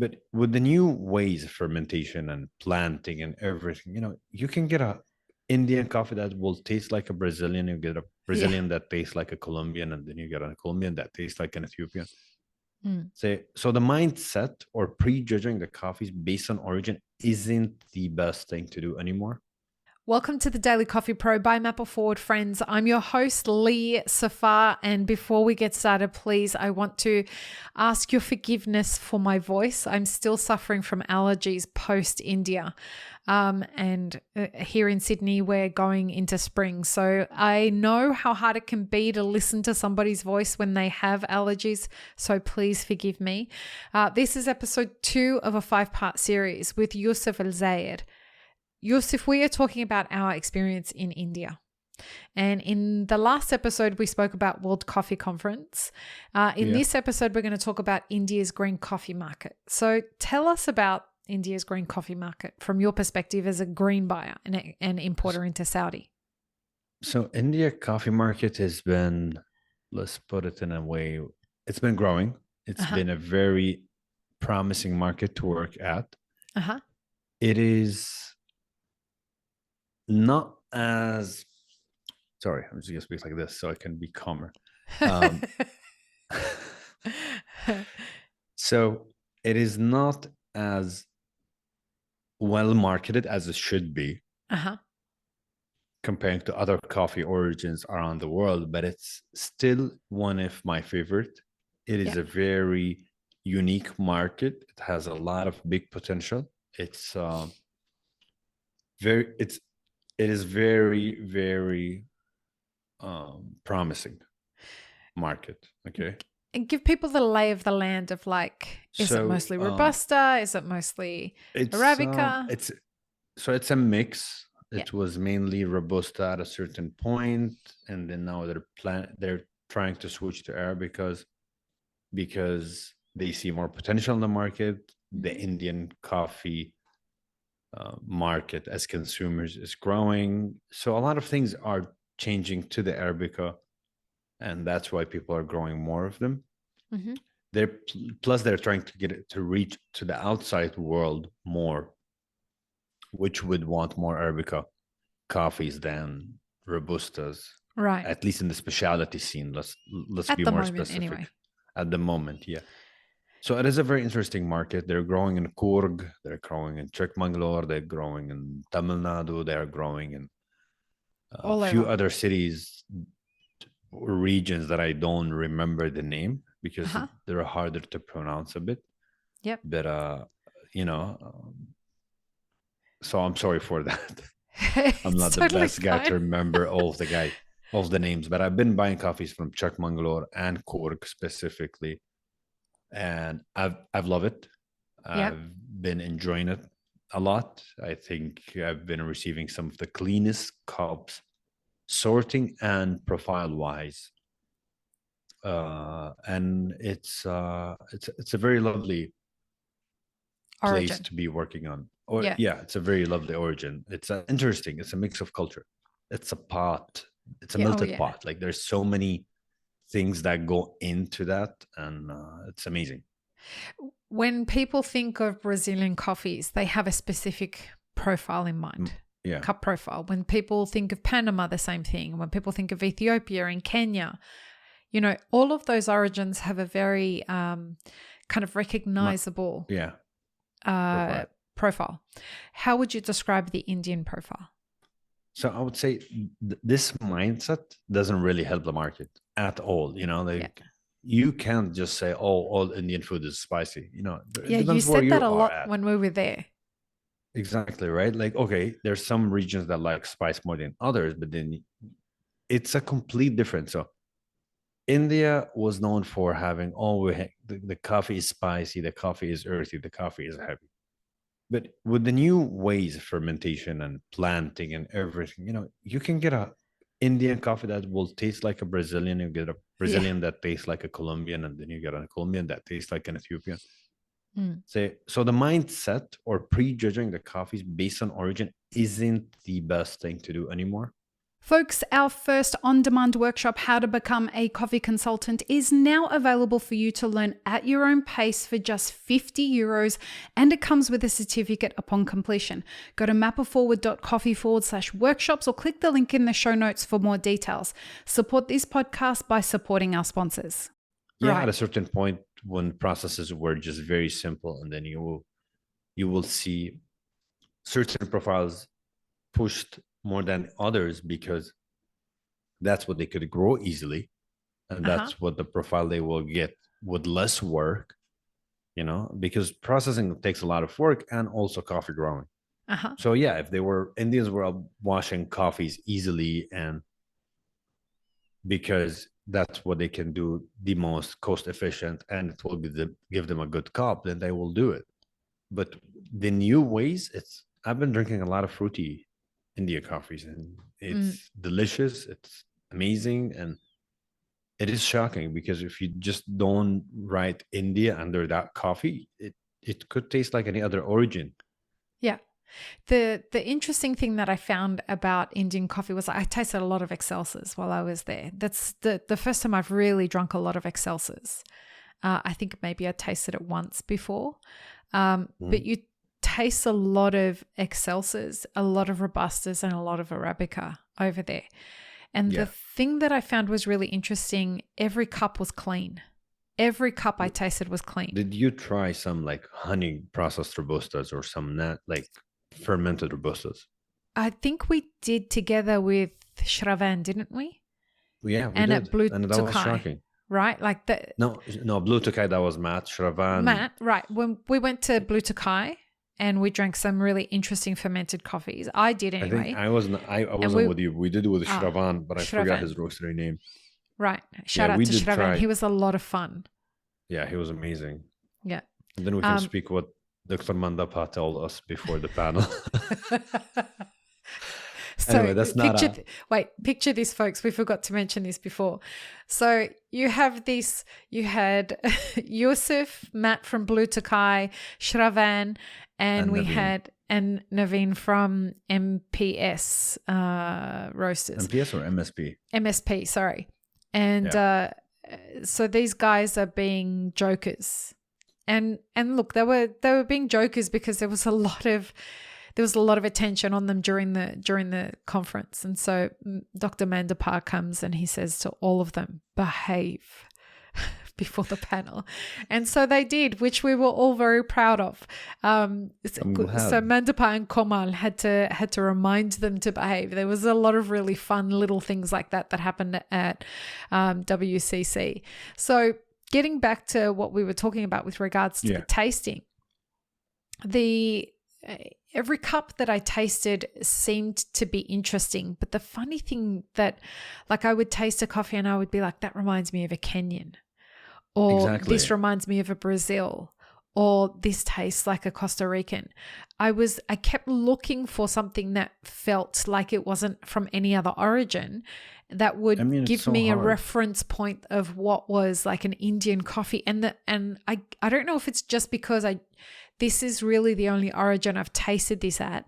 But with the new ways of fermentation and planting and everything, you can get a Indian coffee that will taste like a Brazilian. You get a Yeah. Brazilian that tastes like a Colombian, and then you get a Colombian that tastes like an Ethiopian. Mm. So the mindset or prejudging the coffees based on origin isn't the best thing to do anymore. Welcome to the Daily Coffee Pro by Mapple Forward, friends. I'm your host, Lee Safar. And before we get started, please, I want to ask your forgiveness for my voice. I'm still suffering from allergies post-India. And here in Sydney, we're going into spring. So I know how hard it can be to listen to somebody's voice when they have allergies. So please forgive me. This is episode 2 of a 5-part series with Yousef Alzayer. Yousef, we are talking about our experience in India. And in the last episode, we spoke about World Coffee Conference. In this episode, we're going to talk about India's green coffee market. So tell us about India's green coffee market from your perspective as a green buyer and importer into Saudi. So India coffee market has been, let's put it in a way, it's been growing. It's been a very promising market to work at. It is not as, sorry, I'm just going to speak like this so I can be calmer. So it is not as well marketed as it should be comparing to other coffee origins around the world, but it's still one of my favorite. It is a very unique market. It has a lot of big potential. It's it is very promising market. Okay. And give people the lay of the land of like, is it mostly Robusta? Is it mostly Arabica? It's a mix. It was mainly Robusta at a certain point, and then now they're trying to switch to Arabica because they see more potential in the market. The Indian coffee market as consumers is growing, so a lot of things are changing to the Arabica, and that's why people are growing more of them. They're trying to get it to reach to the outside world more, which would want more Arabica coffees than Robustas, right? At least in the specialty scene. Let's at be the more moment, specific. anyway. At the moment, yeah. So it is a very interesting market. They're growing in Coorg, they're growing in Chikmagalur, they're growing in Tamil Nadu, they're growing in a few other cities or regions that I don't remember the name because they're harder to pronounce a bit. Yep. But so I'm sorry for that. I'm not the best guy to remember all of the names, but I've been buying coffees from Chikmagalur and Coorg specifically, and I've loved it. I've been enjoying it a lot. I think I've been receiving some of the cleanest cups, sorting and profile wise, and it's a very lovely place to be working on. It's a very lovely origin. It's interesting. It's a mix of culture. It's a pot. It's a melted pot. Like there's so many things that go into that, and it's amazing. When people think of Brazilian coffees, they have a specific profile in mind. Cup profile. When people think of Panama, the same thing. When people think of Ethiopia and Kenya, all of those origins have a very kind of recognizable profile. How would you describe the Indian profile? So I would say this mindset doesn't really help the market at all. You can't just say, "Oh, all Indian food is spicy." You said that a lot when we were there. Exactly, right? Like, okay, there's some regions that like spice more than others, but then it's a complete difference. So India was known for having the coffee is spicy, the coffee is earthy, the coffee is heavy. But with the new ways of fermentation and planting and everything, you can get a Indian coffee that will taste like a Brazilian. You get a Brazilian that tastes like a Colombian, and then you get a Colombian that tastes like an Ethiopian. So the mindset or prejudging the coffees based on origin isn't the best thing to do anymore. Folks, our first on-demand workshop, How to Become a Coffee Consultant, is now available for you to learn at your own pace for just €50, and it comes with a certificate upon completion. Go to mapperforward.coffee/workshops or click the link in the show notes for more details. Support this podcast by supporting our sponsors. Yeah, right. At a certain point when processes were just very simple, and then you will see certain profiles pushed more than others because that's what they could grow easily, and that's what the profile they will get with less work, because processing takes a lot of work, and also coffee growing. So yeah, if Indians were washing coffees easily, and because that's what they can do the most cost efficient, and it will give them a good cup, then they will do it. But the new ways, I've been drinking a lot of fruity India coffees, and it's delicious, it's amazing, and it is shocking because if you just don't write India under that coffee, it could taste like any other origin. Yeah. The interesting thing that I found about Indian coffee was I tasted a lot of Excelsas while I was there. That's the first time I've really drunk a lot of Excelsas. I think maybe I tasted it once before, but you taste a lot of Excelsas, a lot of Robustas, and a lot of Arabica over there. And the thing that I found was really interesting, every cup was clean. Every cup I tasted was clean. Did you try some like honey processed Robustas or some like fermented Robustas? I think we did together with Shravan, didn't we? Yeah, we and did. At Blue and that Tokai, was shocking. Right? Like No, Blue Tokai, that was Matt. Shravan. Right. When we went to Blue Tokai, and we drank some really interesting fermented coffees. I did anyway. I think I wasn't with you. We did it with Shravan, but I forgot his roastery name. Right. Shout out to Shravan. He was a lot of fun. Yeah, he was amazing. Yeah. And then we can speak what Dr. Mandapa told us before the panel. So anyway, that's picture this, folks. We forgot to mention this before. So you had Yousef, Matt from Blue Tokai, Shravan, and we Naveen. Had Naveen from MPS Roasters. MPS or MSP? MSP, sorry. And so these guys are being jokers. And look, they were being jokers because there was a lot of attention on them during the conference. And so Dr. Mandapar comes and he says to all of them, behave before the panel. And so they did, which we were all very proud of. So Mandapar and Komal had to remind them to behave. There was a lot of really fun little things like that happened at WCC. So getting back to what we were talking about with regards to the tasting, every cup that I tasted seemed to be interesting. But the funny thing that, like, I would taste a coffee and I would be like, that reminds me of a Kenyan, or this reminds me of a Brazil, or this tastes like a Costa Rican. I kept looking for something that felt like it wasn't from any other origin, that would give me a reference point of what was like an Indian coffee. And I don't know if it's just because this is really the only origin I've tasted this at,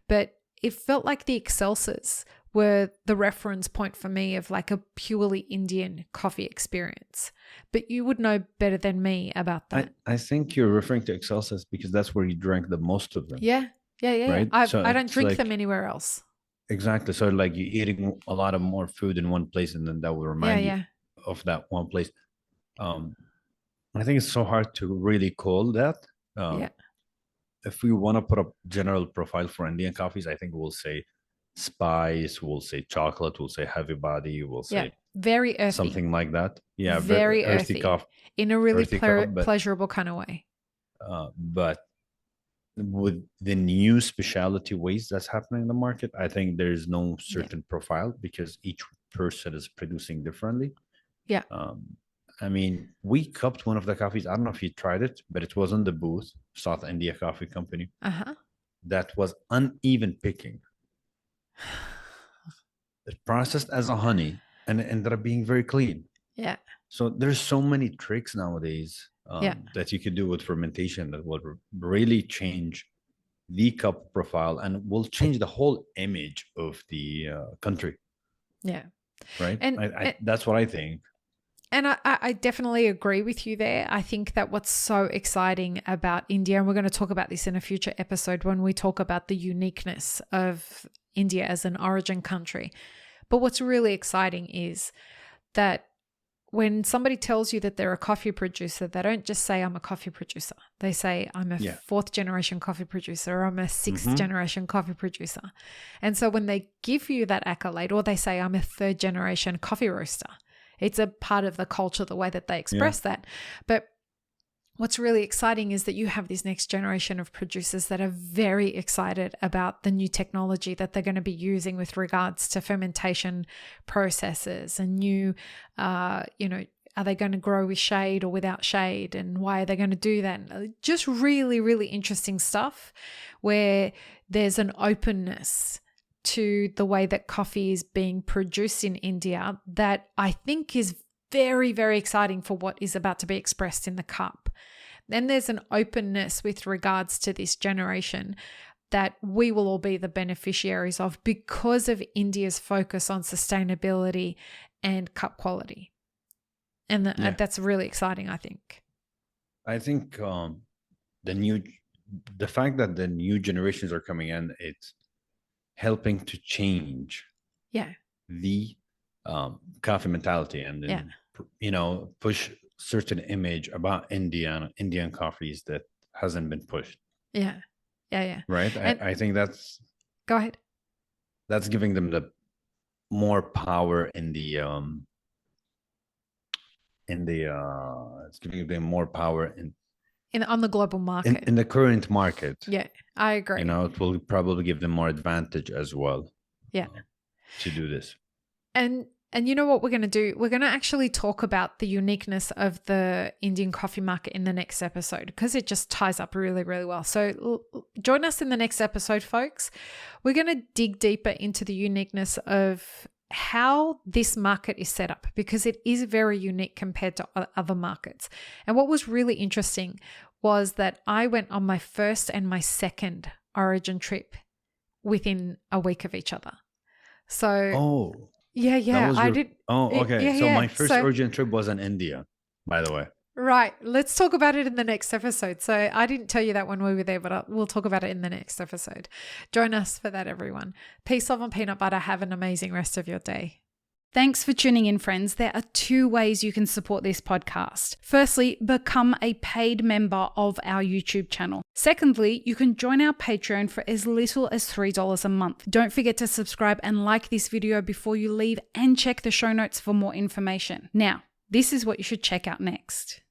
but it felt like the Excelsas were the reference point for me of like a purely Indian coffee experience. But you would know better than me about that. I think you're referring to Excelsas because that's where you drank the most of them. Yeah. Right? I don't drink them anywhere else. Exactly. So like you're eating a lot of more food in one place, and then that will remind you of that one place. I think it's so hard to really call that. If we want to put a general profile for Indian coffees, I think we'll say spice, we'll say chocolate, we'll say heavy body, we'll say very earthy, something like that. Yeah, very earthy coffee in a really pleasurable kind of way. But with the new specialty ways that's happening in the market, I think there's no certain profile because each person is producing differently. Yeah. I mean, we cupped one of the coffees. I don't know if you tried it, but it was in the booth, South India Coffee Company. That was uneven picking. It processed as a honey and it ended up being very clean. Yeah. So there's so many tricks nowadays that you could do with fermentation that will really change the cup profile and will change the whole image of the country. Yeah. right? And That's what I think. And I definitely agree with you there. I think that what's so exciting about India, and we're going to talk about this in a future episode when we talk about the uniqueness of India as an origin country. But what's really exciting is that when somebody tells you that they're a coffee producer, they don't just say, I'm a coffee producer. They say, I'm a fourth generation coffee producer, or I'm a sixth generation coffee producer. And so when they give you that accolade, or they say, I'm a third generation coffee roaster, it's a part of the culture, the way that they express that. But what's really exciting is that you have this next generation of producers that are very excited about the new technology that they're going to be using with regards to fermentation processes and new, are they going to grow with shade or without shade, and why are they going to do that? Just really, really interesting stuff where there's an openness to the way that coffee is being produced in India that I think is very, very exciting for what is about to be expressed in the cup. Then there's an openness with regards to this generation that we will all be the beneficiaries of because of India's focus on sustainability and cup quality. And that's really exciting, I think. I think the fact that the new generations are coming in, it's helping to change the coffee mentality, and then push certain image about Indian coffees that hasn't been pushed. Yeah. Right. I think that's, go ahead. That's giving them the more power it's giving them more power on the global market, in the current market. Yeah, I agree. It will probably give them more advantage as well. Yeah. To do this. And you know what we're going to do? We're going to actually talk about the uniqueness of the Indian coffee market in the next episode, because it just ties up really, really well. So join us in the next episode, folks. We're going to dig deeper into the uniqueness of how this market is set up, because it is very unique compared to other markets. And what was really interesting was that I went on my first and my second origin trip within a week of each other. So I did. Oh, okay. So my first So origin trip was in India, by the way. Right. Let's talk about it in the next episode. So I didn't tell you that when we were there, but we'll talk about it in the next episode. Join us for that, everyone. Peace, love, and peanut butter. Have an amazing rest of your day. Thanks for tuning in, friends. There are 2 ways you can support this podcast. Firstly, become a paid member of our YouTube channel. Secondly, you can join our Patreon for as little as $3 a month. Don't forget to subscribe and like this video before you leave, and check the show notes for more information. Now, this is what you should check out next.